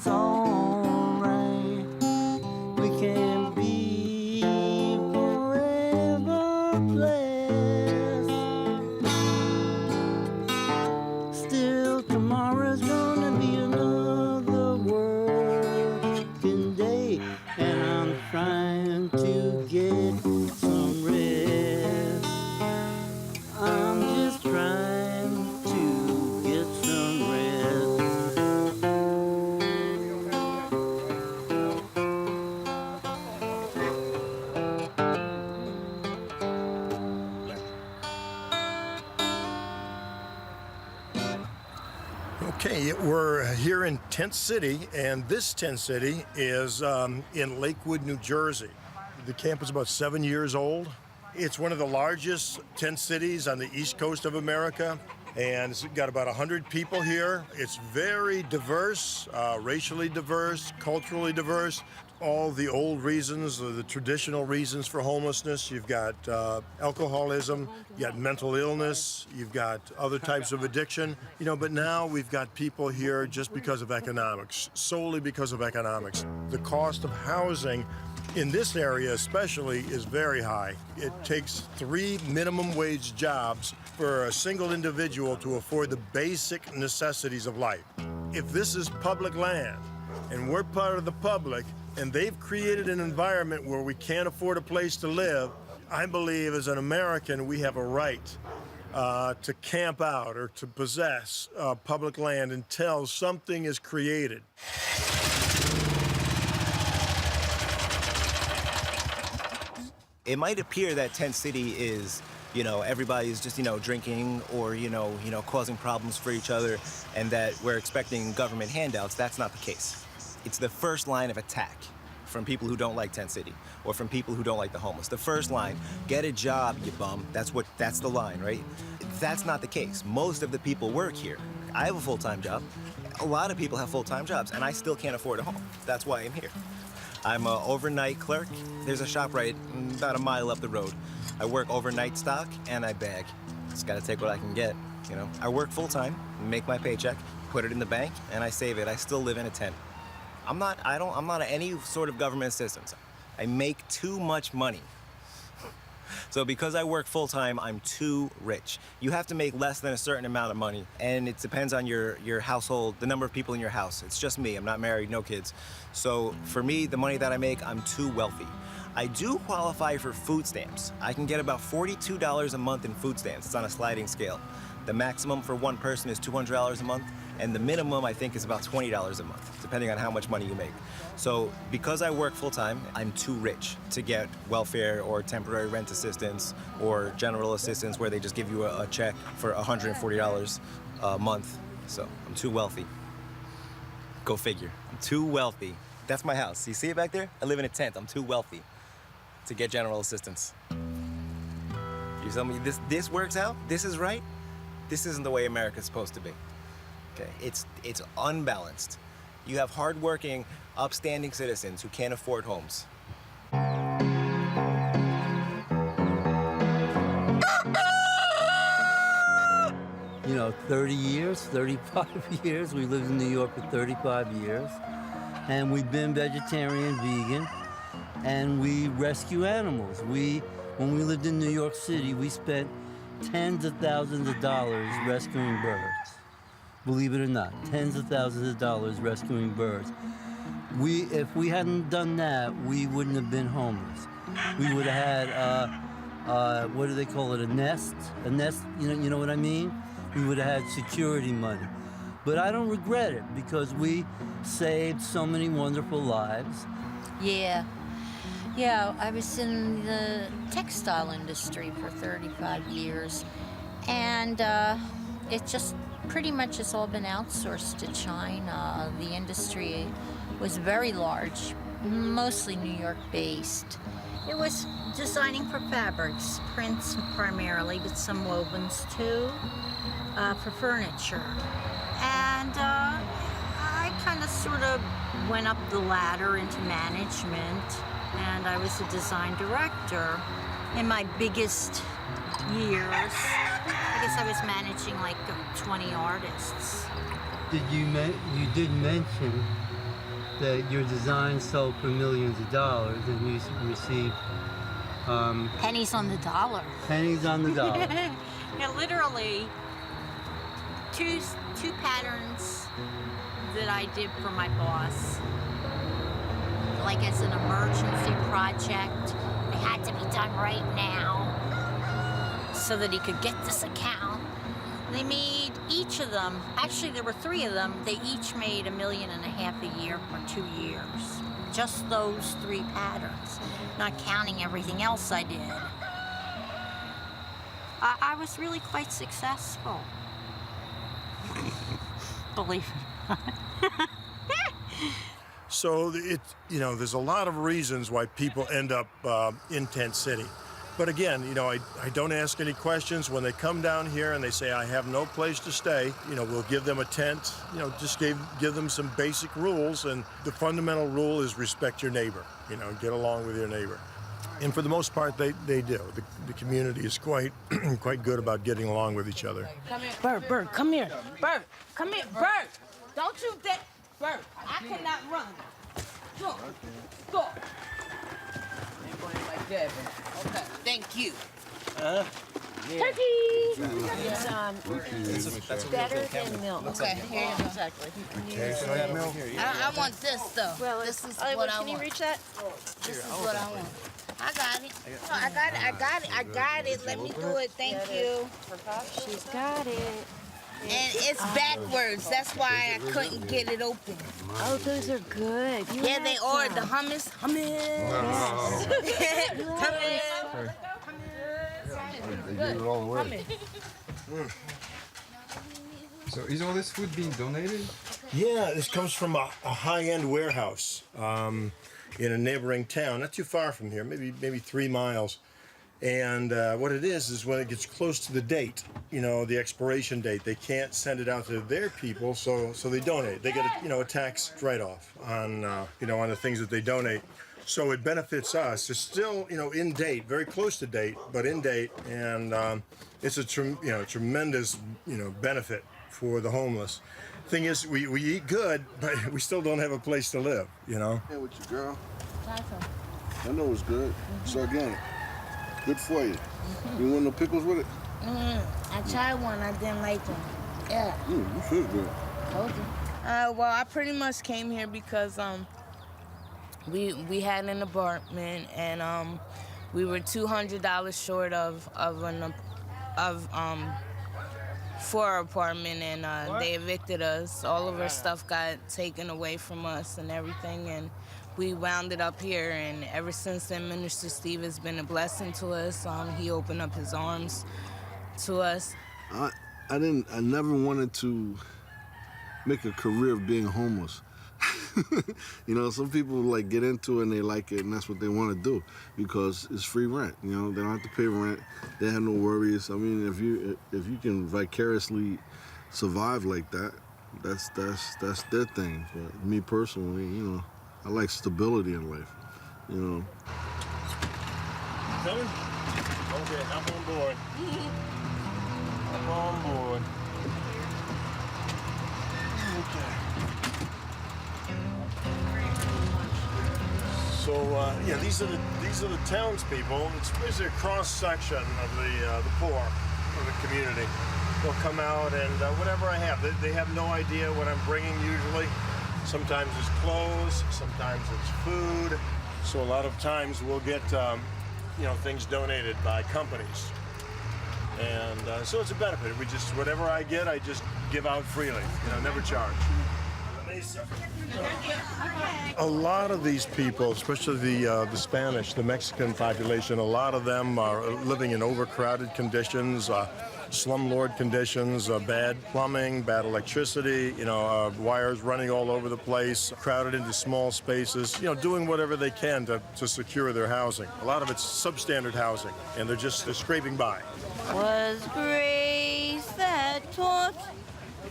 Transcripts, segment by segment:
it's alright. We can be forever blessed. Still, tomorrow's gonna be another working day, and I'm trying to get some rest. I'm just trying to get some rest. Okay, we're here in Tent City, and this Tent City is in Lakewood, New Jersey. The camp is about 7 years old. It's one of the largest tent cities on the east coast of America, and it's got about 100 people here. It's very diverse, racially diverse, culturally diverse. All the old reasons, the traditional reasons for homelessness. You've got alcoholism, you got mental illness, you've got other types of addiction. You know, but now we've got people here just because of economics, solely because of economics. The cost of housing in this area especially is very high. It takes 3 minimum wage jobs for a single individual to afford the basic necessities of life. If this is public land and we're part of the public and they've created an environment where we can't afford a place to live, I believe as an American we have a right to camp out or to possess public land until something is created. It might appear that Tent City is, everybody's just, drinking or, causing problems for each other and that we're expecting government handouts. That's not the case. It's the first line of attack from people who don't like Tent City or from people who don't like the homeless. The first line, get a job, you bum. That's the line, right? That's not the case. Most of the people work here. I have a full-time job. A lot of people have full-time jobs and I still can't afford a home. That's why I'm here. I'm an overnight clerk. There's a shop right about a mile up the road. I work overnight stock and I bag. Just gotta take what I can get, I work full-time, make my paycheck, put it in the bank, and I save it. I still live in a tent. I'm not any sort of government assistance. I make too much money. So because I work full-time, I'm too rich. You have to make less than a certain amount of money, and it depends on your household, the number of people in your house. It's just me. I'm not married, no kids. So for me, the money that I make, I'm too wealthy. I do qualify for food stamps. I can get about $42 a month in food stamps. It's on a sliding scale. The maximum for one person is $200 a month, and the minimum, I think, is about $20 a month, depending on how much money you make. So because I work full-time, I'm too rich to get welfare or temporary rent assistance or general assistance where they just give you a check for $140 a month. So I'm too wealthy. Go figure. I'm too wealthy. That's my house. You see it back there? I live in a tent. I'm too wealthy to get general assistance. You tell me this works out? This is right? This isn't the way America's supposed to be. Okay, it's unbalanced. You have hardworking, upstanding citizens who can't afford homes. 30 years, 35 years. We lived in New York for 35 years. And we've been vegetarian, vegan, and we rescue animals. When we lived in New York City, we spent tens of thousands of dollars rescuing birds. Believe it or not, tens of thousands of dollars rescuing birds. If we hadn't done that, we wouldn't have been homeless. We would have had, what do they call it, a nest? A nest, you know what I mean? We would have had security money. But I don't regret it because we saved so many wonderful lives. Yeah, I was in the textile industry for 35 years. And it just pretty much has all been outsourced to China. The industry was very large, mostly New York-based. It was designing for fabrics, prints primarily, but some wovens too, for furniture. And I kind of sort of went up the ladder into management, and I was a design director. In my biggest years, I guess I was managing like 20 artists. You did mention that your design sold for millions of dollars, and you receive Pennies on the dollar. pennies on the dollar. Yeah, literally two patterns that I did for my boss, like as an emergency project. They had to be done right now so that he could get this account. They made each of them, actually there were 3 of them, they each made $1.5 million a year for 2 years. Just those 3 patterns, not counting everything else I did. I was really quite successful. Believe it or not. So there's a lot of reasons why people end up in Tent City. But again, I don't ask any questions. When they come down here and they say, I have no place to stay, we'll give them a tent, just give them some basic rules. And the fundamental rule is respect your neighbor, get along with your neighbor. And for the most part, they do. The community is quite good about getting along with each other. Come here. Bert, come here. Bert, come here. Bert, don't you dare. Bert, I cannot run. Go. Ain't going like that, but okay. Thank you. Turkey! It's better than milk. Okay, here you go. Exactly. I want this, though. Well, this is what I want. Can you reach that? This is what I want. I got it. No, I got it. Let me do it. Thank you. She's got it. And it's backwards. That's why I couldn't get it open. Oh, those are good. Yeah, they are. The hummus. Hummus. They give it all away. So is all this food being donated? Yeah, this comes from a high-end warehouse in a neighboring town, not too far from here, maybe 3 miles. And what it is when it gets close to the date, the expiration date, they can't send it out to their people, so they donate. They get a tax write-off on on the things that they donate. So it benefits us. It's still in date, very close to date, but in date, and it's a tremendous benefit for the homeless. Thing is, we eat good, but we still don't have a place to live. Yeah, with you, girl. I know it's good. It's organic. Good for you. You want no pickles with it? I tried one. I didn't like them. Yeah. You feel good. Told you. Well, I pretty much came here because we had an apartment and we were $200 short for our apartment, and they evicted us. All of our stuff got taken away from us and everything, and we wound it up here. And ever since then, Minister Steve has been a blessing to us. He opened up his arms to us. I never wanted to make a career of being homeless. Some people get into it and they like it, and that's what they want to do because it's free rent. They don't have to pay rent. They have no worries. I mean, if you can vicariously survive like that, that's their thing. But me personally, I like stability in life. Coming? Okay, hop on board. Hop on board. Okay. So these are the townspeople. It's basically a cross section of the poor of the community. They'll come out and whatever I have. They have no idea what I'm bringing usually. Sometimes it's clothes, sometimes it's food. So a lot of times we'll get things donated by companies, and so it's a benefit. Whatever I get, I just give out freely. Never charge. A lot of these people, especially the Spanish, the Mexican population, a lot of them are living in overcrowded conditions, slumlord conditions, bad plumbing, bad electricity, wires running all over the place, crowded into small spaces, doing whatever they can to secure their housing. A lot of it's substandard housing, and they're scraping by. Was grace that taught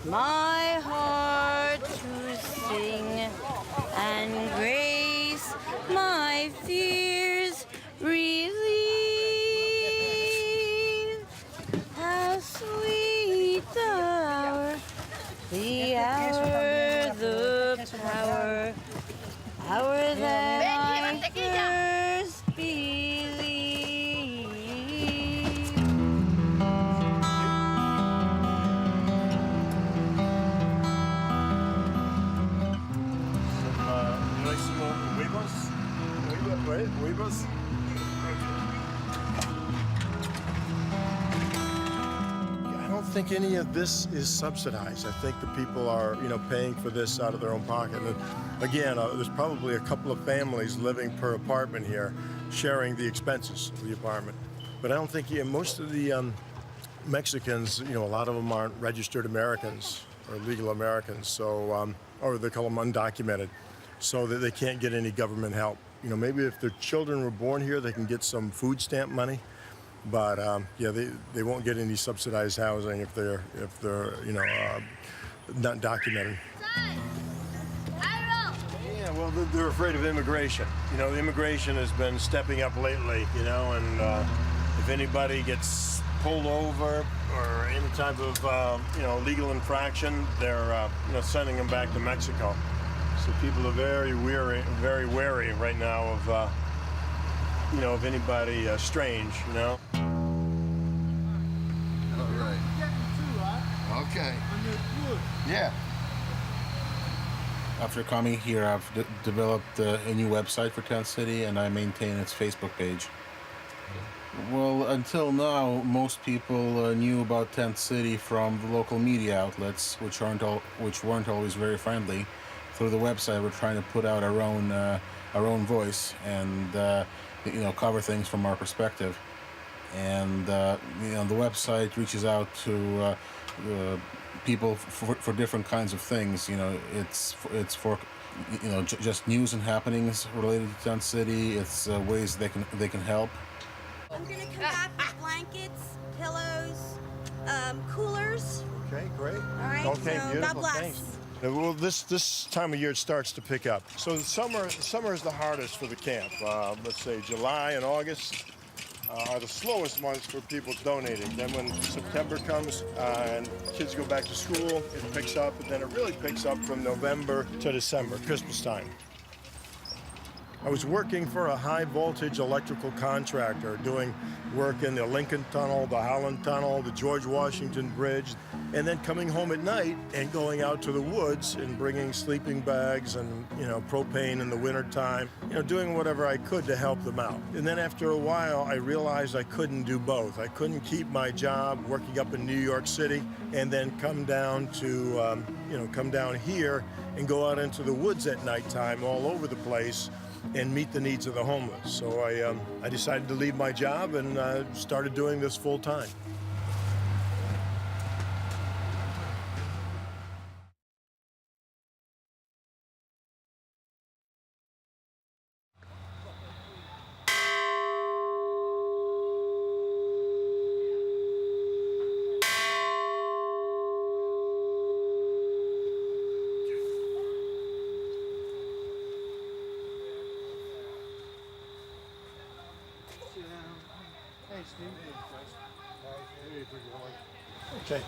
my heart to sing, and grace my fears relieve. How sweet the hour, the power How were that I first believed. Huevos? I don't think any of this is subsidized. I think the people are, paying for this out of their own pocket. And again, there's probably a couple of families living per apartment here, sharing the expenses of the apartment. But I don't think most of the Mexicans, a lot of them aren't registered Americans or legal Americans, so or they call them undocumented, so that they can't get any government help. Maybe if their children were born here, they can get some food stamp money. But yeah, they won't get any subsidized housing if they're not documented. Yeah, well, they're afraid of immigration. The immigration has been stepping up lately. And if anybody gets pulled over or any type of legal infraction, they're sending them back to Mexico. So people are very wary right now of of anybody strange. All right. Okay. Yeah. After coming here, I've developed a new website for Tent City, and I maintain its Facebook page. Well, until now, most people knew about Tent City from the local media outlets, which weren't always very friendly. Through the website, we're trying to put out our own voice and cover things from our perspective. And the website reaches out to people for different kinds of things. It's for just news and happenings related to Tent City. It's ways they can help. I'm gonna come back with blankets, pillows, coolers. Okay, great. All right. Okay, so beautiful. God bless. Thanks. Well, this time of year it starts to pick up. So the summer is the hardest for the camp. Let's say July and August are the slowest months for people donating. Then when September comes and kids go back to school, it picks up, and then it really picks up from November to December, Christmas time. I was working for a high voltage electrical contractor doing work in the Lincoln Tunnel, the Holland Tunnel, the George Washington Bridge, and then coming home at night and going out to the woods and bringing sleeping bags and propane in the wintertime, doing whatever I could to help them out. And then after a while, I realized I couldn't do both. I couldn't keep my job working up in New York City and then come down here and go out into the woods at nighttime all over the place and meet the needs of the homeless. So I decided to leave my job and started doing this full time. Okay,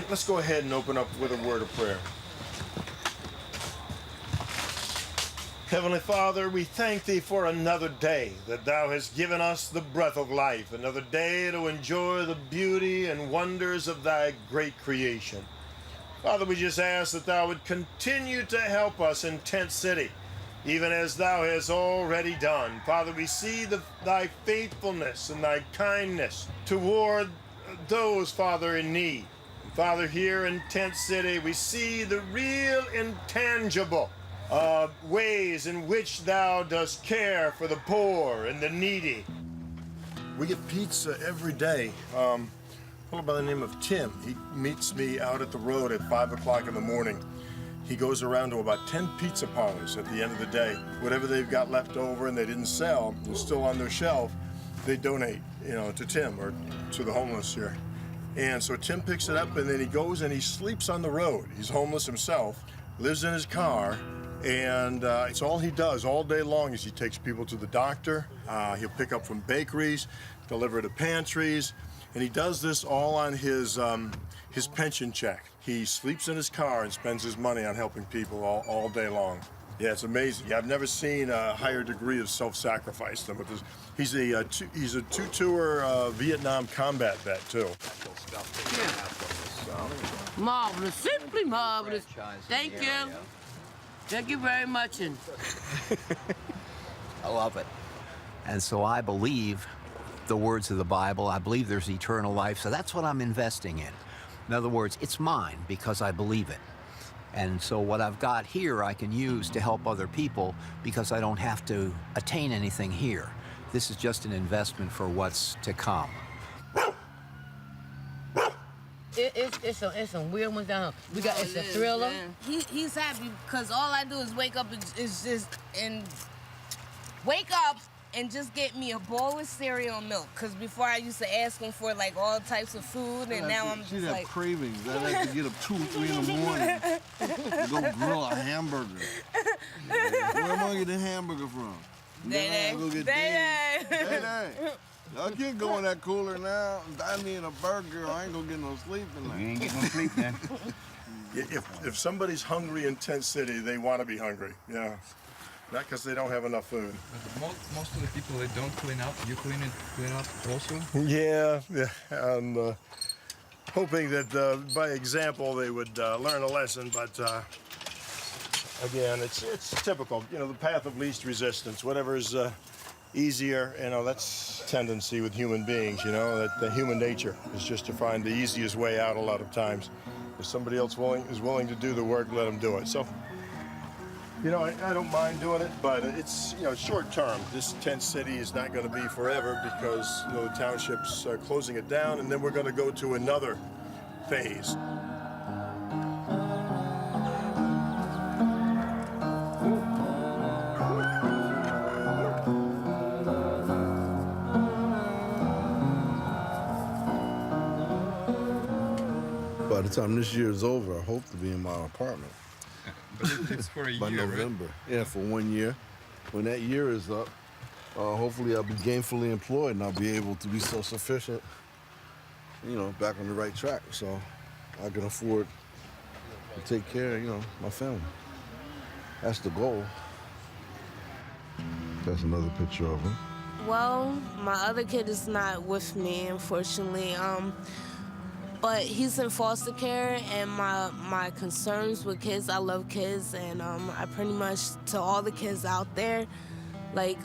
let's go ahead and open up with a word of prayer. Heavenly Father, we thank Thee for another day that Thou hast given us the breath of life, another day to enjoy the beauty and wonders of Thy great creation. Father, we just ask that Thou would continue to help us in Tent City, even as Thou hast already done. Father, we see Thy faithfulness and Thy kindness toward those, Father, in need. Father, here in Tent City, we see the real intangible ways in which Thou dost care for the poor and the needy. We get pizza every day. A fellow by the name of Tim, he meets me out at the road at 5 o'clock in the morning. He goes around to about 10 pizza parlors at the end of the day. Whatever they've got left over and they didn't sell, is still on their shelf, they donate, to Tim or to the homeless here. And so Tim picks it up and then he goes and he sleeps on the road. He's homeless himself, lives in his car, and it's all he does all day long is he takes people to the doctor. He'll pick up from bakeries, deliver to pantries, and he does this all on his pension check. He sleeps in his car and spends his money on helping people all day long. Yeah, it's amazing. Yeah, I've never seen a higher degree of self-sacrifice than with this. He's a two-tour Vietnam combat vet too. Marvelous, simply marvelous. Thank you. Thank you very much. And I love it. And so I believe the words of the Bible. I believe there's eternal life. So that's what I'm investing in. In other words, it's mine because I believe it. And so what I've got here I can use to help other people because I don't have to attain anything here. This is just an investment for what's to come. It's some weird ones down here. We got it's a thriller. He's happy because all I do is wake up and just get me a bowl of cereal and milk. Because before I used to ask him for like all types of food, and now I'm just She'd like have cravings. I'd like to get up 2 or 3 in the morning to go grill a hamburger. Where am I gonna get the hamburger from? Day. Go get Day. I can't go in that cooler now. I need a burger. I ain't gonna get no sleep tonight. You ain't getting no sleep then. If somebody's hungry in Tent City, they want to be hungry. Yeah, not because they don't have enough food. But most of the people, they don't clean up. You clean up also? Yeah, and hoping that by example they would learn a lesson. But again, it's typical. You know, the path of least resistance. Whatever's easier, you know, that's tendency with human beings. You know, that the human nature is just to find the easiest way out a lot of times. If somebody else is willing to do the work, let them do it. So, you know, I don't mind doing it, but it's, you know, short term. This tent city is not going to be forever because, you know, the township's closing it down, and then we're going to go to another phase. By the time this year is over, I hope to be in my apartment. But it's for a By year, November. right? Yeah, for 1 year. When that year is up, hopefully I'll be gainfully employed and I'll be able to be self-sufficient, you know, back on the right track. So I can afford to take care of, you know, my family. That's the goal. That's another picture of him. Well, my other kid is not with me, unfortunately. But he's in foster care, and my concerns with kids, I love kids, and I pretty much, to all the kids out there, like,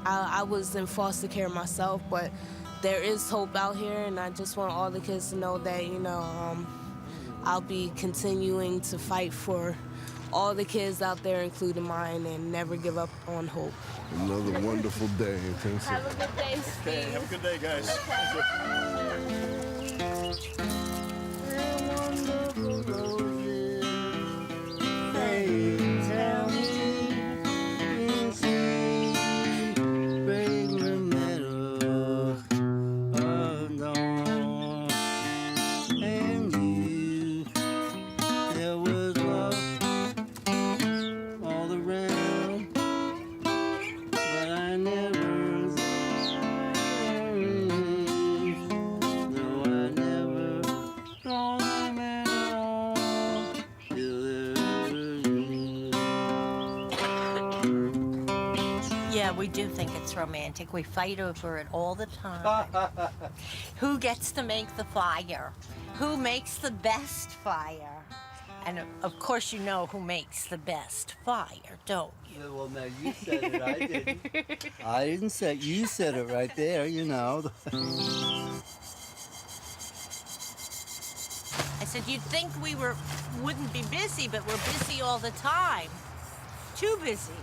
I was in foster care myself, but there is hope out here, and I just want all the kids to know that, you know, I'll be continuing to fight for all the kids out there, including mine, and never give up on hope. Another wonderful day in Tennessee. Have a good day, Steve. Okay, have a good day, guys. Yeah, we do think it's romantic. We fight over it all the time. Who gets to make the fire? Who makes the best fire? And of course you know who makes the best fire, don't you? Yeah, well, now you said it, I didn't. I didn't say it. You said it right there, you know. I said, you'd think we wouldn't be busy, but we're busy all the time. Too busy.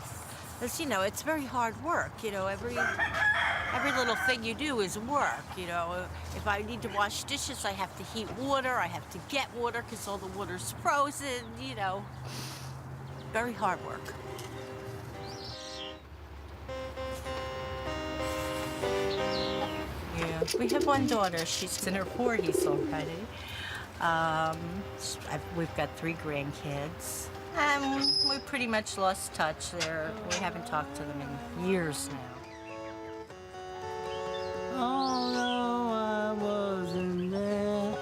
Because, you know, it's very hard work. You know, every little thing you do is work. You know, if I need to wash dishes, I have to heat water. I have to get water because all the water's frozen, you know. Very hard work. Yeah, we have one daughter. She's in her 40s already. We've got 3 grandkids. We pretty much lost touch there. We haven't talked to them in years now. Although I wasn't there.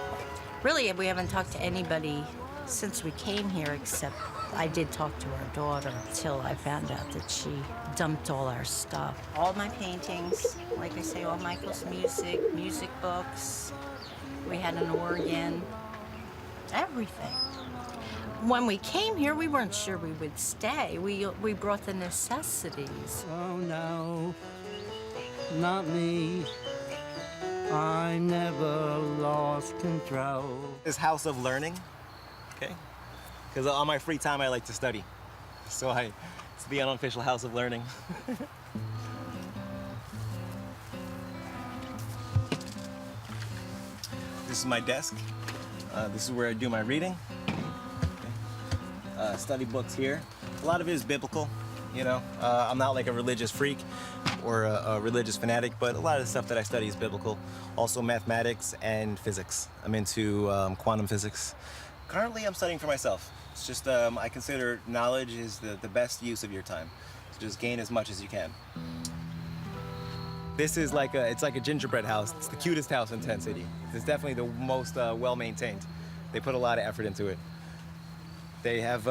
Really, we haven't talked to anybody since we came here, except I did talk to our daughter till I found out that she dumped all our stuff. All my paintings, like I say, all Michael's music books. We had an organ, everything. When we came here, we weren't sure we would stay. We brought the necessities. Oh no, not me. I never lost control. This house of learning, okay? Because on my free time, I like to study. So it's the unofficial house of learning. This is my desk. This is where I do my reading. Study books here. A lot of it is biblical, you know. I'm not like a religious freak or a religious fanatic, but a lot of the stuff that I study is biblical. Also mathematics and physics. I'm into quantum physics. Currently, I'm studying for myself. It's just, I consider knowledge is the best use of your time. So just gain as much as you can. This is it's like a gingerbread house. It's the cutest house in Tent City. It's definitely the most well-maintained. They put a lot of effort into it. They have,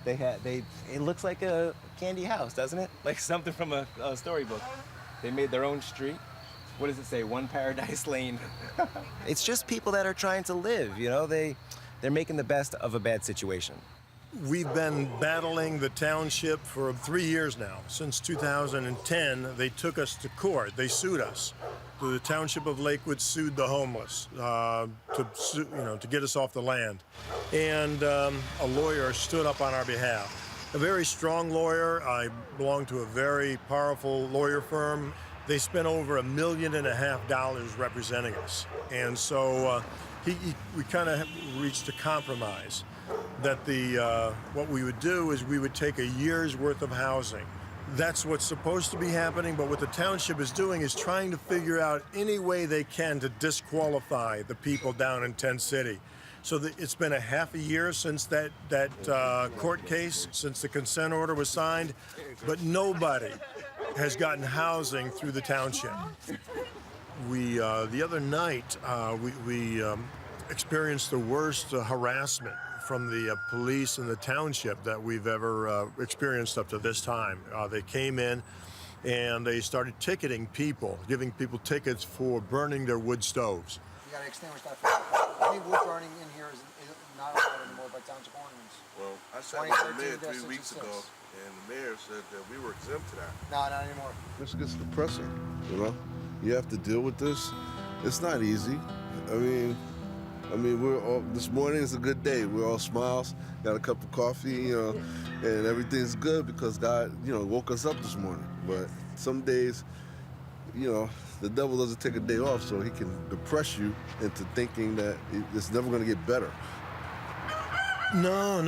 it looks like a candy house, doesn't it? Like something from a storybook. They made their own street. What does it say? One Paradise Lane. It's just people that are trying to live, you know? They're making the best of a bad situation. We've been battling the township for 3 years now. Since 2010, they took us to court. They sued us. The township of Lakewood sued the homeless to get us off the land. And a lawyer stood up on our behalf. A very strong lawyer. I belong to a very powerful lawyer firm. They spent over $1.5 million representing us. And so we kind of reached a compromise that what we would do is we would take a year's worth of housing. That's what's supposed to be happening, but what the township is doing is trying to figure out any way they can to disqualify the people down in Tent City. So it's been a half a year since that court case, since the consent order was signed, but nobody has gotten housing through the township. The other night, we experienced the worst harassment from the police in the township that we've ever experienced up to this time. They came in and they started ticketing people, giving people tickets for burning their wood stoves. You gotta extinguish that fire. Any wood burning in here is not allowed anymore by township ordinance. Well, I sat with the mayor 3 weeks ago, and the mayor said that we were exempt to that. No, not anymore. This gets depressing, you know? You have to deal with this. It's not easy. I mean, we're all, this morning is a good day. We're all smiles, got a cup of coffee, you know, and everything's good because God, woke us up this morning. But some days, the devil doesn't take a day off, so he can depress you into thinking that it's never going to get better. No.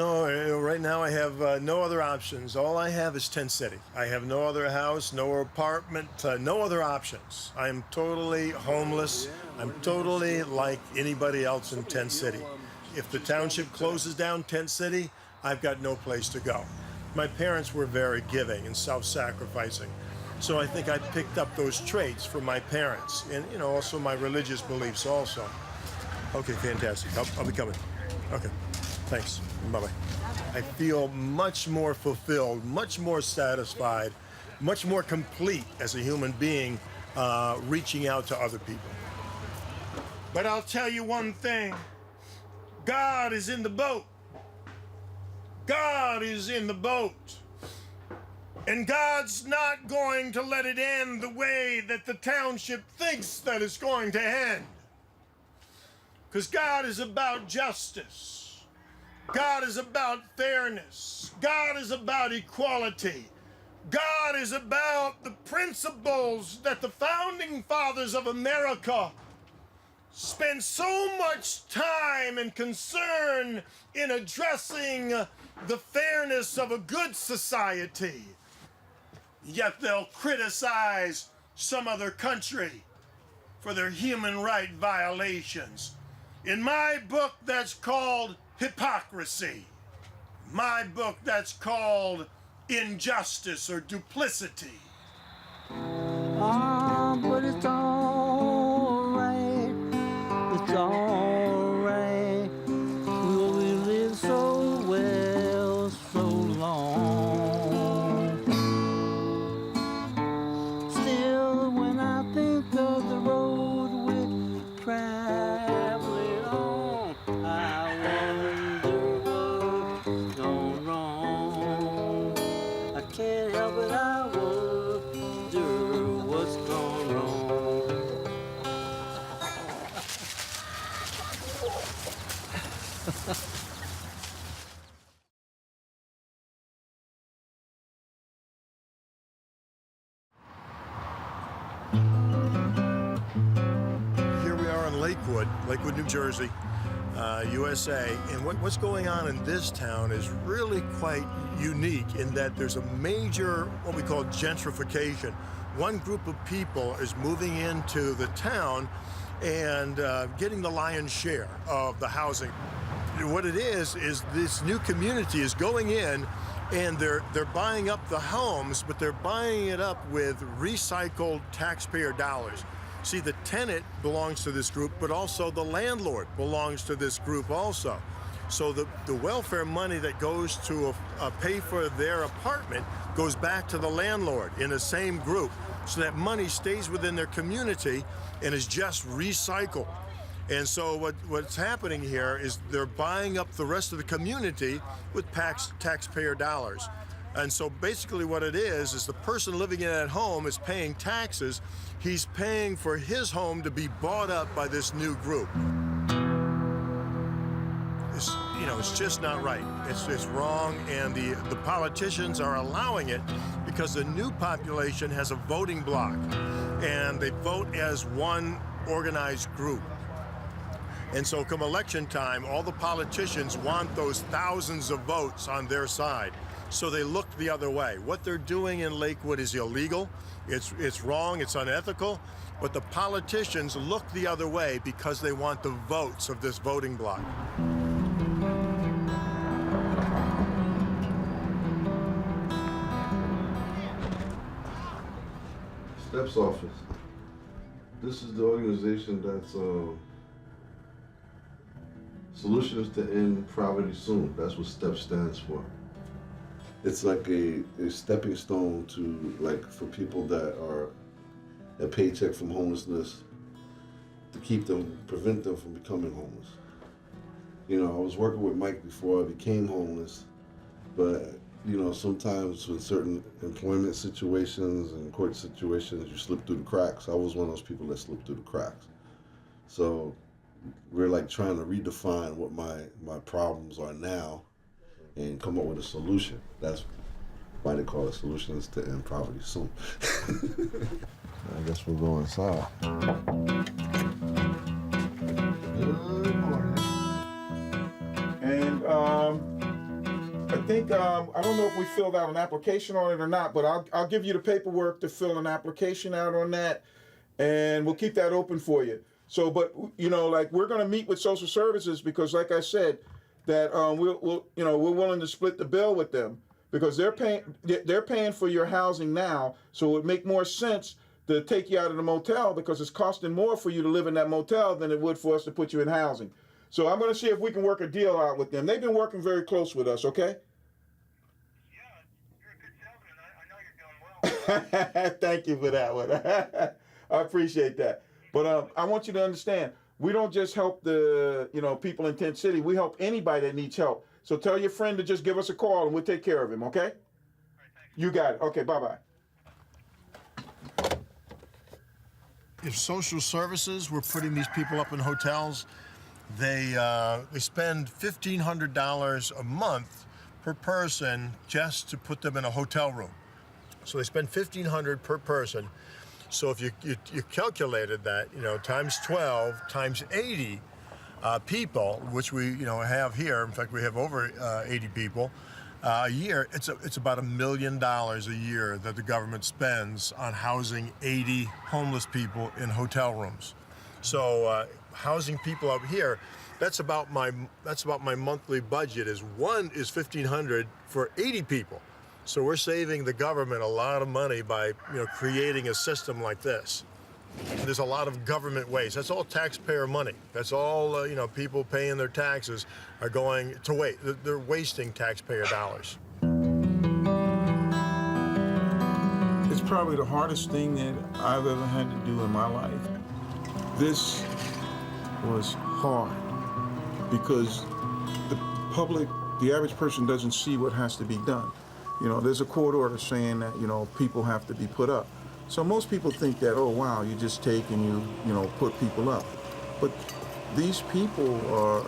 Right now I have no other options. All I have is Tent City. I have no other house, no apartment, no other options. I'm totally homeless. I'm totally like anybody else in Tent City. If the township closes down Tent City, I've got no place to go. My parents were very giving and self-sacrificing. So I think I picked up those traits from my parents and, also my religious beliefs also. Okay, fantastic. I'll be coming. Okay. Thanks. Bye-bye. I feel much more fulfilled, much more satisfied, much more complete as a human being reaching out to other people. But I'll tell you one thing. God is in the boat. God is in the boat. And God's not going to let it end the way that the township thinks that it's going to end. Because God is about justice. God is about fairness. God is about equality. God is about the principles that the founding fathers of America spent so much time and concern in addressing the fairness of a good society. Yet they'll criticize some other country for their human right violations. In my book, that's called hypocrisy. My book, that's called injustice or duplicity. But it's all right. It's all right. We live so can't help it, I wonder what's gone wrong. Here we are in Lakewood, New Jersey, USA. And what's going on in this town is really quite unique in that there's a major, what we call gentrification. One group of people is moving into the town and getting the lion's share of the housing. What it is this new community is going in and they're buying up the homes, but they're buying it up with recycled taxpayer dollars. See, the tenant belongs to this group, but also the landlord belongs to this group also. So the welfare money that goes to pay for their apartment goes back to the landlord in the same group. So that money stays within their community and is just recycled. And so what's happening here is they're buying up the rest of the community with taxpayer dollars. And so basically what it is the person living in that home is paying taxes. He's paying for his home to be bought up by this new group. It's just not right. It's wrong, and the politicians are allowing it because the new population has a voting bloc, and they vote as one organized group. And so come election time, all the politicians want those thousands of votes on their side. So they look the other way. What they're doing in Lakewood is illegal, it's wrong, it's unethical, but the politicians look the other way because they want the votes of this voting bloc. STEP's office. This is the organization that's Solutions to End Poverty Soon. That's what STEP stands for. It's like a stepping stone to for people that are a paycheck from homelessness, to prevent them from becoming homeless. I was working with Mike before I became homeless, but sometimes with certain employment situations and court situations, you slip through the cracks. I was one of those people that slipped through the cracks. So we're trying to redefine what my problems are now and come up with a solution. That's why they call it Solutions to End Poverty Soon. I guess we'll go inside. Good morning. And I think, I don't know if we filled out an application on it or not, but I'll give you the paperwork to fill an application out on that, and we'll keep that open for you. So, but, we're going to meet with social services because, like I said, that we're willing to split the bill with them because they're paying for your housing now. So it would make more sense to take you out of the motel because it's costing more for you to live in that motel than it would for us to put you in housing. So I'm going to see if we can work a deal out with them. They've been working very close with us, okay? Yeah, you're a good salesman. I know you're doing well. Thank you for that one. I appreciate that. But I want you to understand, we don't just help the people in Tent City. We help anybody that needs help. So tell your friend to just give us a call and we'll take care of him, okay? All right, thanks. You got it. Okay, bye-bye. If social services were putting these people up in hotels, they spend $1,500 a month per person just to put them in a hotel room. So they spend $1,500 per person. So if you calculated that, times 12 times 80 people, which we have here. In fact, we have over 80 people a year. It's about $1 million a year that the government spends on housing 80 homeless people in hotel rooms. So housing people up here, that's about my monthly budget. Is $1,500 for 80 people. So we're saving the government a lot of money by creating a system like this. There's a lot of government waste. That's all taxpayer money. That's all people paying their taxes are going to waste. They're wasting taxpayer dollars. It's probably the hardest thing that I've ever had to do in my life. This was hard because the average person doesn't see what has to be done. You know, there's a court order saying that, you know, people have to be put up. So most people think that, oh, wow, you just take and you know, put people up. But these people,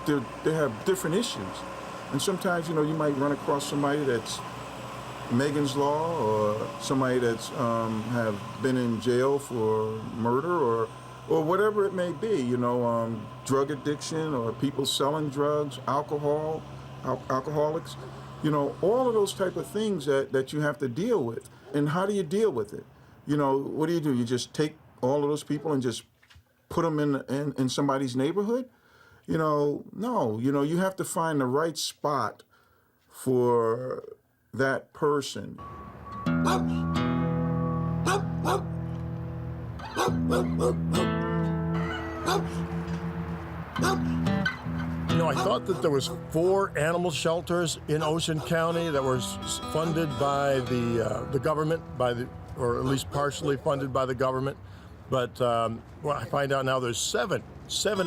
they have different issues. And sometimes, you know, you might run across somebody that's Megan's Law, or somebody that's have been in jail for murder, or whatever it may be, you know, drug addiction, or people selling drugs, alcoholics, you know, all of those type of things that you have to deal with. And how do you deal with it? You know, what do? You just take all of those people and just put them in somebody's neighborhood? You know, no, you know, you have to find the right spot for that person. You know, I thought that there was 4 animal shelters in Ocean County that were funded by the government, or at least partially funded by the government. But well, I find out now there's seven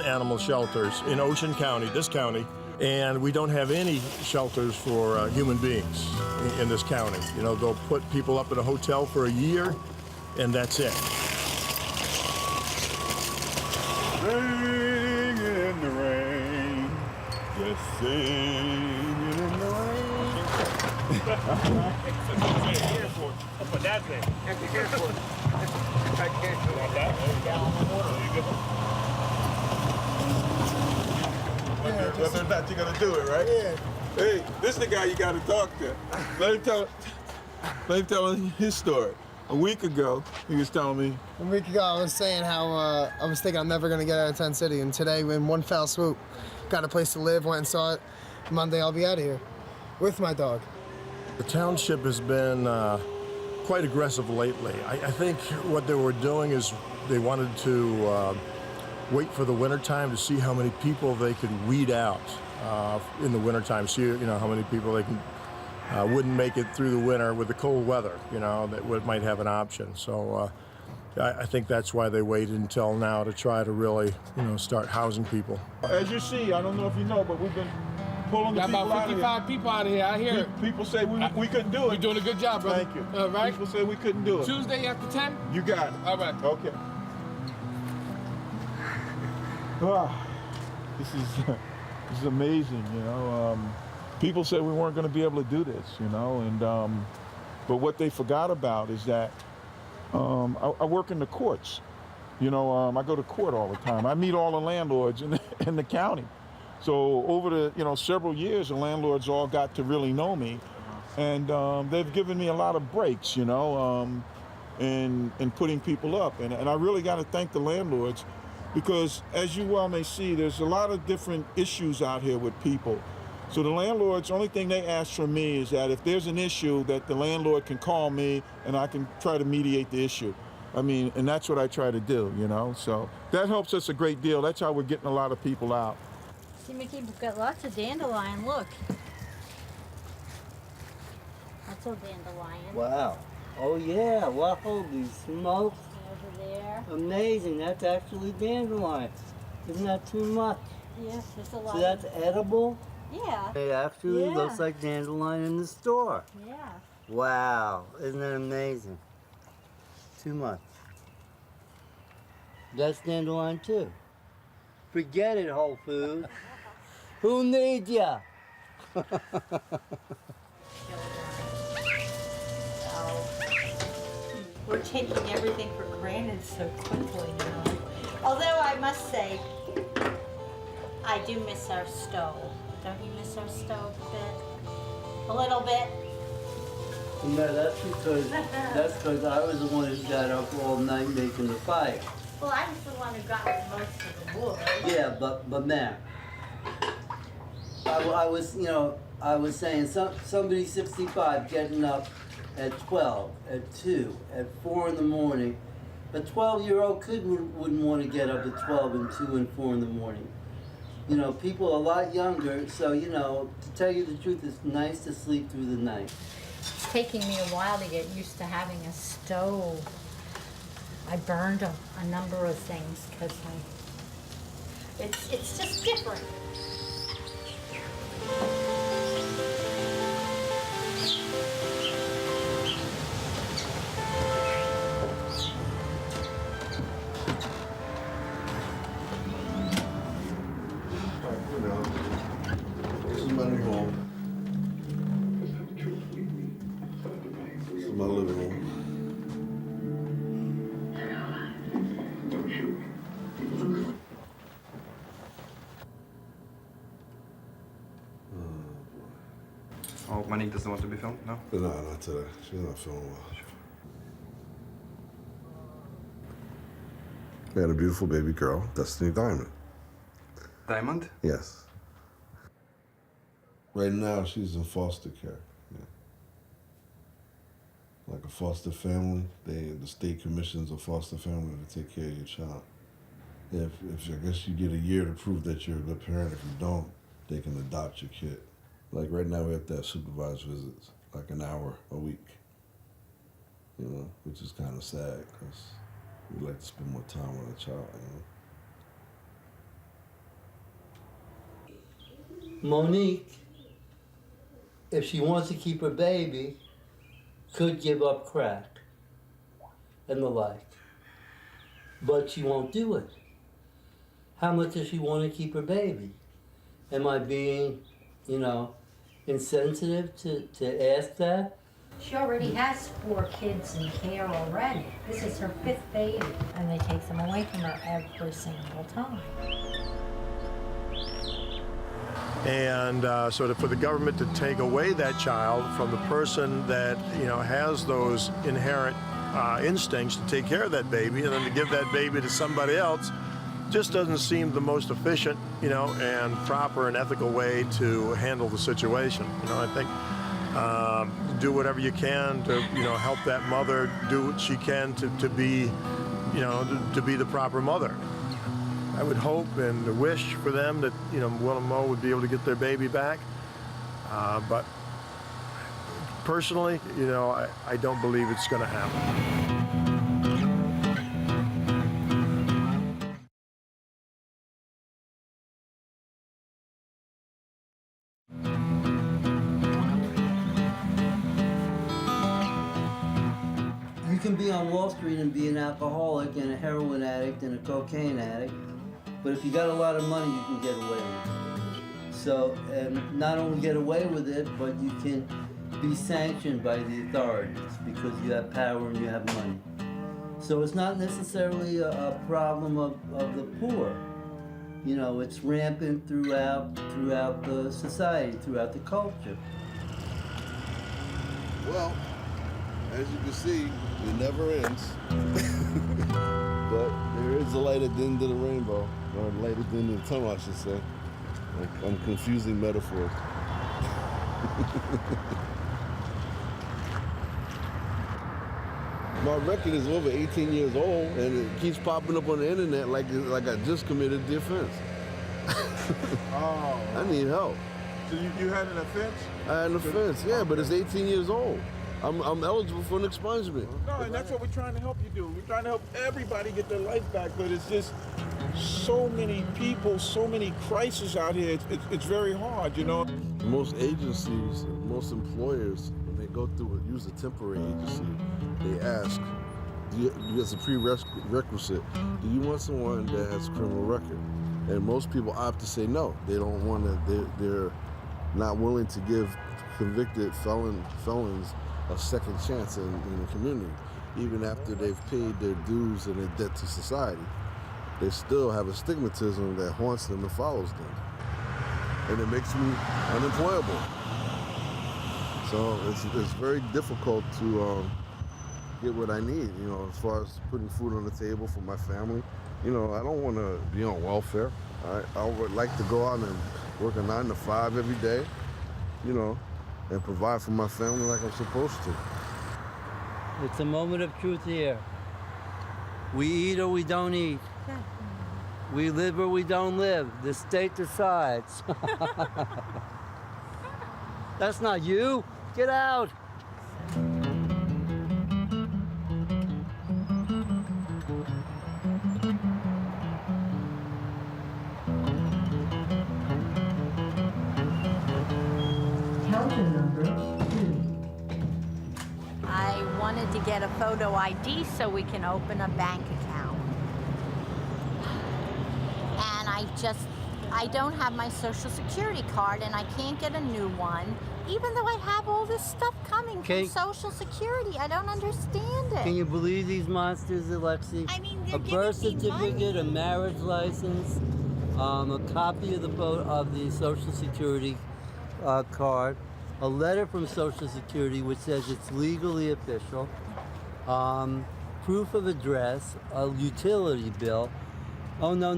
animal shelters in Ocean County, this county, and we don't have any shelters for human beings in this county. You know, they'll put people up at a hotel for a year, and that's it. Singing in the rain, just singing in the rain. But that's it. Whether or not you're gonna do it, right? Yeah. Hey, this is the guy you gotta talk to. Let him tell his story. A week ago, he was telling me. A week ago, I was saying how I was thinking I'm never gonna get out of Tent City, and today, in one foul swoop, got a place to live, went and saw it. Monday, I'll be out of here with my dog. The township has been quite aggressive lately. I think what they were doing is they wanted to wait for the wintertime to see how many people they could weed out in the wintertime. See, you know, how many people they can wouldn't make it through the winter with the cold weather, you know, that might have an option. So I think that's why they waited until now to try to really, you know, start housing people. As you see, I don't know if you know, but we've been pulling the people out of here. Got about 55 people out of here. I hear it. People say we couldn't do it. You're doing a good job, brother. Thank you. All right. People say we couldn't do it. Tuesday after 10? You got it. All right. Okay. Wow. This is amazing, you know. People said we weren't going to be able to do this, you know, and but what they forgot about is that I work in the courts. You know, I go to court all the time. I meet all the landlords in the county. So over the several years, the landlords all got to really know me, and they've given me a lot of breaks, you know, in putting people up, and I really got to thank the landlords, because as you well may see, there's a lot of different issues out here with people. So the landlords, only thing they ask from me is that if there's an issue, that the landlord can call me and I can try to mediate the issue. I mean, and that's what I try to do, you know. So that helps us a great deal. That's how we're getting a lot of people out. See, Mickey, we've got lots of dandelion. Look. That's a dandelion. Wow. Oh, yeah. Well, holy smokes. Over there. Amazing. That's actually dandelion. Isn't that too much? Yes, there's a lot. So that's edible? Yeah. It actually looks like dandelion in the store. Yeah. Wow. Isn't that amazing? Too much. That's dandelion too. Forget it, Whole Foods. Who needs ya? We're taking everything for granted so quickly now. Although I must say, I do miss our stove. Don't you miss our stove a bit? A little bit? No, that's because I was the one who got up all night making the fire. Well, I was the one who got most of the wood. Yeah, but man, I was saying somebody 65 getting up at 12, at 2, at 4 in the morning. A 12-year-old kid wouldn't want to get up at 12 and 2 and 4 in the morning. You know, people a lot younger, so, you know, to tell you the truth, it's nice to sleep through the night. It's taking me a while to get used to having a stove. I burned a number of things because it's just different. my living room. Oh, Monique doesn't want to be filmed? No? No, not today. She's not feeling well. We had a beautiful baby girl, Destiny Diamond. Diamond? Yes. Right now, she's in foster care. Yeah. Like a foster family, the state commissions a foster family to take care of your child. If I guess you get a year to prove that you're a good parent. If you don't, they can adopt your kid. Like right now, we have to have supervised visits, like an hour a week. You know, which is kind of sad because we like to spend more time with a child. You know. Monique, if she wants to keep her baby, could give up crack and the like. But she won't do it. How much does she want to keep her baby? Am I being, insensitive to ask that? She already has 4 kids in care already. This is her 5th baby, and they take them away from her every single time. And for the government to take away that child from the person that has those inherent instincts to take care of that baby, and then to give that baby to somebody else, just doesn't seem the most efficient, and proper and ethical way to handle the situation. I think do whatever you can to help that mother do what she can to be to be the proper mother. I would hope and wish for them that, Will and Mo would be able to get their baby back. But personally, I don't believe it's going to happen. You can be on Wall Street and be an alcoholic and a heroin addict and a cocaine addict, but if you got a lot of money, you can get away with it. So, and not only get away with it, but you can be sanctioned by the authorities because you have power and you have money. So it's not necessarily a problem of the poor. It's rampant throughout the society, throughout the culture. Well, as you can see, it never ends. But there is a light at the end of the rainbow, or a light at the end of the tunnel, I should say. I'm confusing metaphors. My record is over 18 years old, and it keeps popping up on the internet like I just committed the offense. Oh. I need help. So you had an offense? I had an offense, yeah, but it's 18 years old. I'm eligible for an expungement. No, and that's what we're trying to help you do. We're trying to help everybody get their life back, but it's just so many people, so many crises out here. It's very hard, Most agencies, most employers, when they go through use a temporary agency, they ask, as a prerequisite, do you want someone that has a criminal record? And most people opt to say no. They don't want to. They're not willing to give convicted felons a second chance in the community. Even after they've paid their dues and their debt to society, they still have a stigmatism that haunts them and follows them. And it makes me unemployable. So it's very difficult to get what I need, as far as putting food on the table for my family. I don't want to be on welfare. I would like to go out and work a 9 to 5 every day, and provide for my family like I'm supposed to. It's a moment of truth here. We eat or we don't eat. We live or we don't live. The state decides. That's not you. Get out. I wanted to get a photo ID so we can open a bank account. And I don't have my Social Security card and I can't get a new one even though I have all this stuff coming Okay. from Social Security. I don't understand it. Can you believe these monsters, Alexi? I mean, they're a birth giving me certificate, money. a marriage license, a copy of the Social Security card, a letter from Social Security which says it's legally official, proof of address, a utility bill. Oh, no,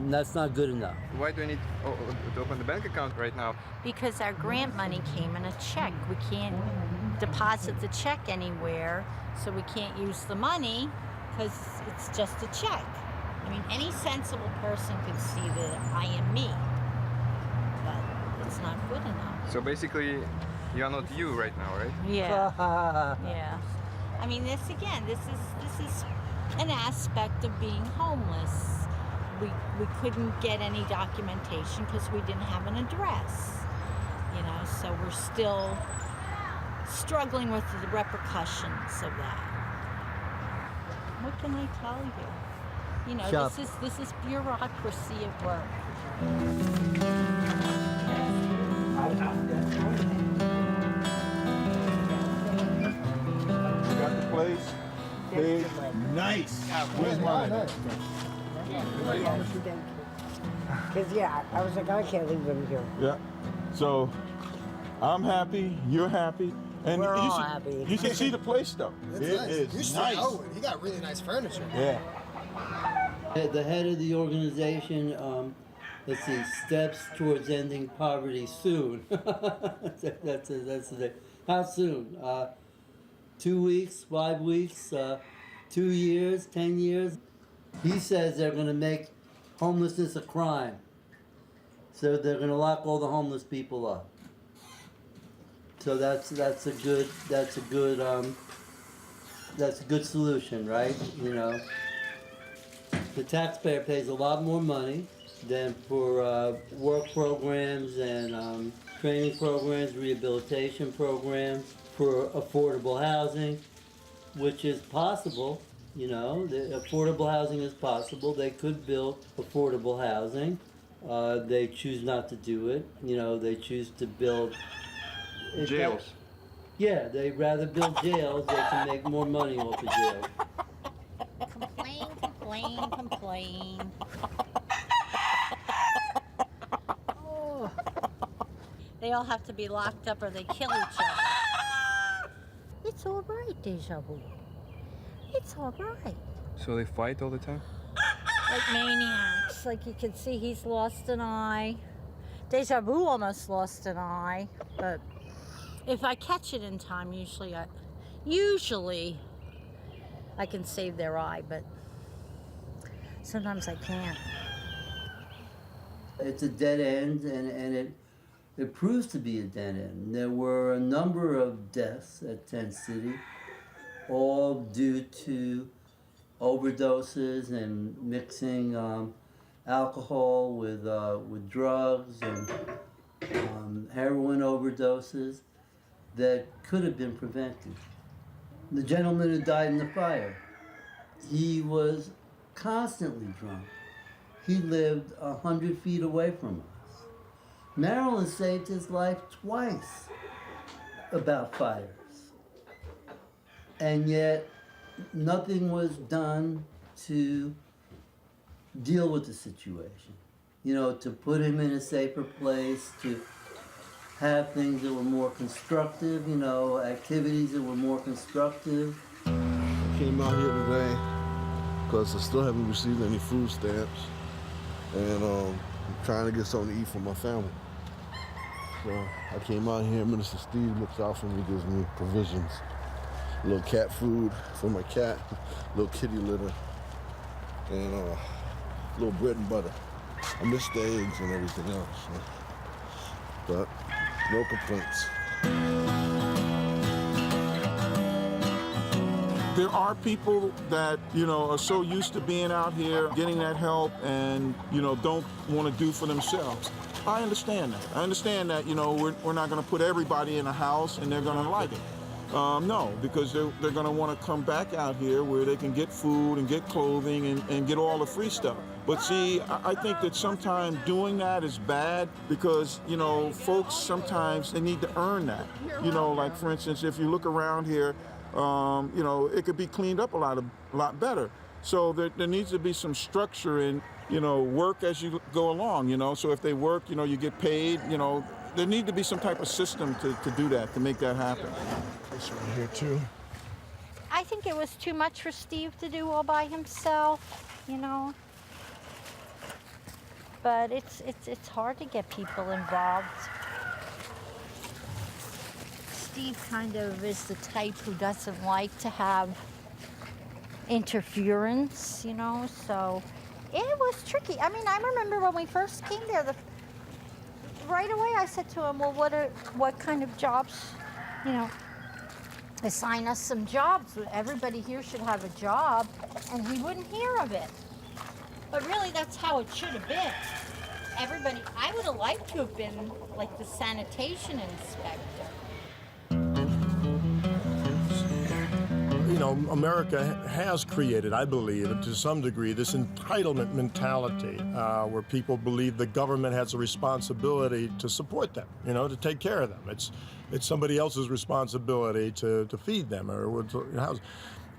that's not good enough. Why do I need to open the bank account right now? Because our grant money came in a check. We can't deposit the check anywhere, so we can't use the money because it's just a check. I mean, any sensible person could see that I am me, but it's not good enough. So basically, you are not you right now, right? Yeah. Yeah. I mean, this is an aspect of being homeless. We couldn't get any documentation because we didn't have an address. You know, so we're still struggling with the repercussions of that. What can I tell you? You know, Shop. this is bureaucracy at work. You got the place? Big, nice. Where's mine? Because, yeah, I was like, I can't leave them here. Yeah. So, I'm happy. You're happy. And We're you all should, happy. You should see the place, though. It's It nice. is You should nice. know it. He got really nice furniture. Yeah. The head of the organization, let's see, steps towards ending poverty soon. that's the thing. How soon? 2 weeks, 5 weeks, 2 years, 10 years? He says they're going to make homelessness a crime. So they're going to lock all the homeless people up. So that's a good solution, right? You know. The taxpayer pays a lot more money than for work programs and training programs, rehabilitation programs, for affordable housing, which is possible. You know, the affordable housing is possible. They could build affordable housing. They choose not to do it. You know, they choose to build Jails. Yeah, they'd rather build jails. They can make more money off of jails. Complain. Oh. They all have to be locked up or they kill each other. It's all right, Deja Vu. It's all right. So they fight all the time? Like maniacs. Like you can see he's lost an eye. Deja Vu almost lost an eye. But if I catch it in time, usually I can save their eye, but sometimes I can't. It's a dead end, and it proves to be a dead end. There were a number of deaths at Tent City, all due to overdoses and mixing alcohol with drugs and heroin overdoses that could have been prevented. The gentleman who died in the fire, he was constantly drunk. He lived 100 feet away from us. Marilyn saved his life twice about fires. And yet, nothing was done to deal with the situation. You know, to put him in a safer place, to have things that were more constructive, you know, activities that were more constructive. I came out here today because I still haven't received any food stamps, and I'm trying to get something to eat for my family. So I came out here. Minister Steve looks out for me, gives me provisions, a little cat food for my cat, a little kitty litter, and a little bread and butter. I miss the eggs and everything else, but no complaints. There are people that, you know, are so used to being out here, getting that help, and, you know, don't want to do for themselves. I understand that. I understand that, you know, we're not going to put everybody in a house and they're going to like it. No, because they're going to want to come back out here where they can get food and get clothing and get all the free stuff. But see, I think that sometimes doing that is bad because, you know, folks sometimes they need to earn that. You know, like for instance, if you look around here, you know, it could be cleaned up a lot better. So there needs to be some structure in, you know, work as you go along, you know. So if they work, you know, you get paid, you know. There need to be some type of system to do that, to make that happen. This one here too. I think it was too much for Steve to do all by himself, you know. But it's hard to get people involved. Steve kind of is the type who doesn't like to have interference, you know, so it was tricky. I mean, I remember when we first came there, right away I said to him, well, what kind of jobs, you know, assign us some jobs. Everybody here should have a job, and he wouldn't hear of it. But really, that's how it should have been. Everybody, I would have liked to have been like the sanitation inspector. You know, America has created, I believe, to some degree, this entitlement mentality where people believe the government has a responsibility to support them, you know, to take care of them. It's somebody else's responsibility to feed them or to house.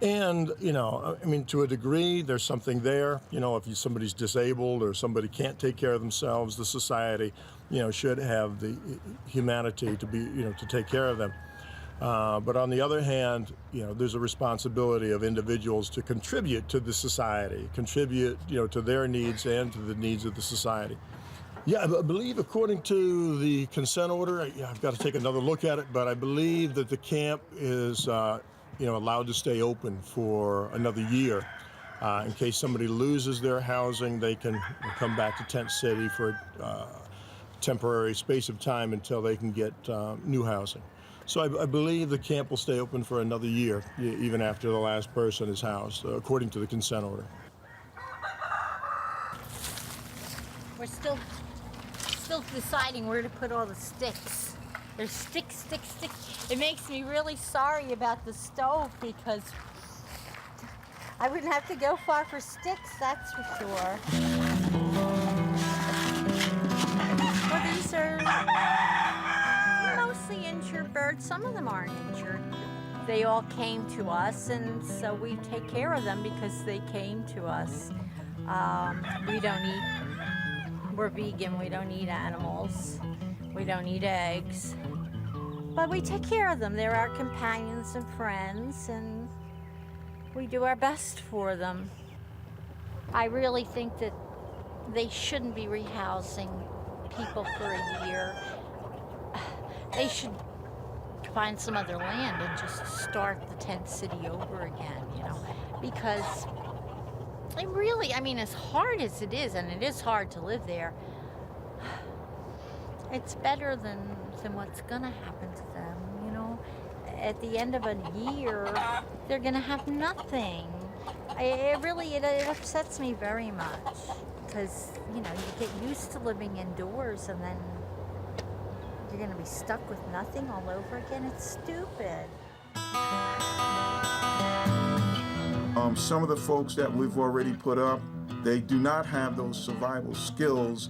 And, you know, I mean, to a degree, there's something there. You know, if somebody's disabled or somebody can't take care of themselves, the society, you know, should have the humanity to be, you know, to take care of them. But on the other hand, you know, there's a responsibility of individuals to contribute to the society, contribute, you know, to their needs and to the needs of the society. Yeah, I believe according to the consent order, I've got to take another look at it, but I believe that the camp is, you know, allowed to stay open for another year. In case somebody loses their housing, they can come back to Tent City for a temporary space of time until they can get new housing. So I believe the camp will stay open for another year, even after the last person is housed, according to the consent order. We're still deciding where to put all the sticks. There's sticks. It makes me really sorry about the stove because I wouldn't have to go far for sticks, that's for sure. Well, these are mostly injured birds. Some of them aren't injured. They all came to us, and so we take care of them because they came to us. We're vegan, we don't eat animals. We don't eat eggs. But we take care of them. They're our companions and friends, and we do our best for them. I really think that they shouldn't be rehousing people for a year. They should find some other land and just start the tent city over again, you know, because it really, I mean, as hard as it is, and it is hard to live there, it's better than what's gonna happen to them, you know. At the end of a year, they're gonna have nothing. It upsets me very much because, you know, you get used to living indoors and then you're gonna be stuck with nothing all over again. It's stupid. Some of the folks that we've already put up, they do not have those survival skills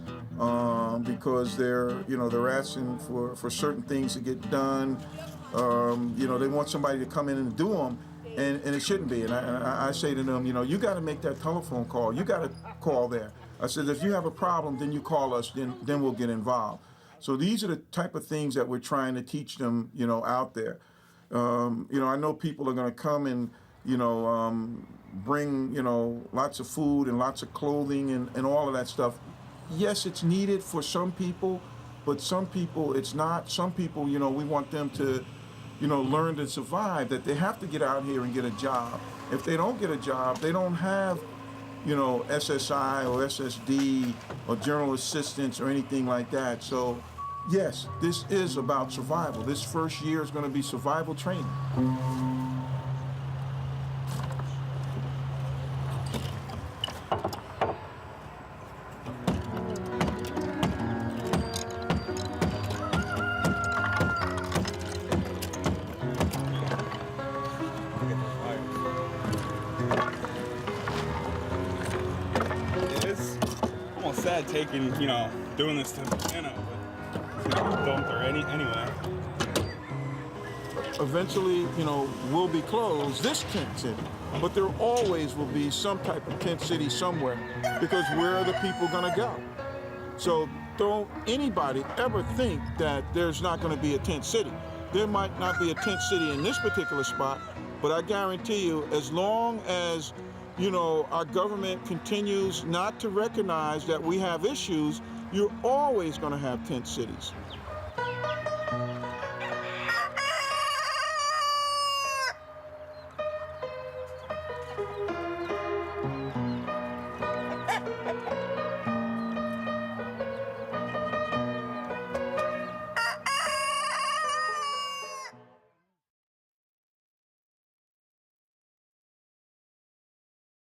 because they're asking for certain things to get done. You know, they want somebody to come in and do them, and it shouldn't be. And I say to them, you know, you got to make that telephone call. You got to call there. I said, if you have a problem, then you call us. Then we'll get involved. So these are the type of things that we're trying to teach them, you know, out there. You know, I know people are going to come and, you know, bring, you know, lots of food and lots of clothing and all of that stuff. Yes, it's needed for some people, but some people it's not. Some people, you know, we want them to, you know, learn to survive, that they have to get out here and get a job. If they don't get a job, they don't have, you know, SSI or SSD or general assistance or anything like that. So, yes, this is about survival. This first year is going to be survival training. It is. taking, you know, doing this to Vienna, but going through anyway. Eventually, you know, will be closed, this tent city. But there always will be some type of tent city somewhere, because where are the people gonna go? So don't anybody ever think that there's not gonna be a tent city. There might not be a tent city in this particular spot, but I guarantee you, as long as, you know, our government continues not to recognize that we have issues, you're always gonna have tent cities.